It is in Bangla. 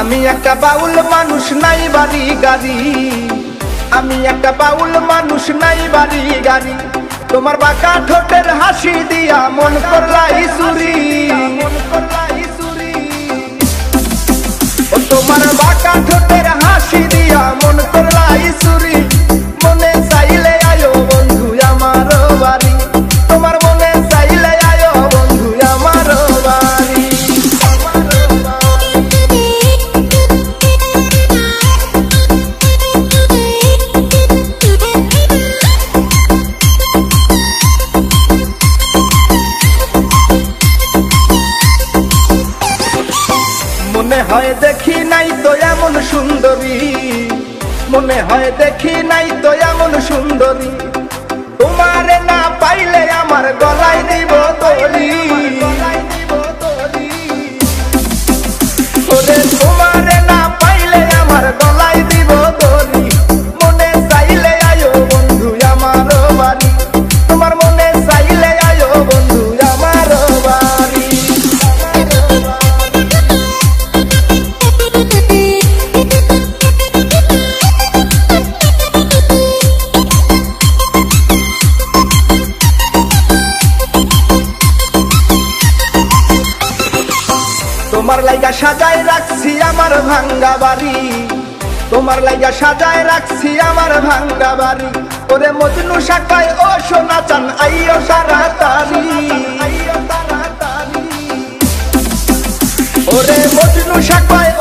আমি একটা বাউল মানুষ, নাই বাড়ি গাড়ি। আমি একটা বাউল মানুষ, নাই বাড়ি গাড়ি। তোমার বাঁকা ঠোঁটের হাসি দিয়া মন করলাই চুরি। ও তোমার বাঁকা ঠোঁটের হাসি দিয়া মন করলাই চুরি। মনে চাইলে আয়ো বন্ধু আমার বাড়ি। তোমার মনে চাইলে আয়ো বন্ধু আমার বাড়ি। মনে হয় দেখি নাই তো এমন সুন্দরী। মনে হয় দেখি নাই তো এমন সুন্দরী। তোমারে না পাইলে আমার গলায় দিব দড়ি। ওরে তোমারে না পাইলে আমার গলায় দিব দড়ি। মনে চাইলে আয়ো বন্ধু আমার বাড়ি। তোমার মনে চাইলে আয়ো বন্ধু আমার বাড়ি। তোমার লাইগা সাজায় রাখছি আমার ভাঙ্গা বাড়ি। তোমার লাইগা সাজায় রাখছি আমার ভাঙ্গা বাড়ি। ওরে মজনু শাখায় ও সোনা চান আইও তাড়াতাড়ি। ওরে মজনু শাখায়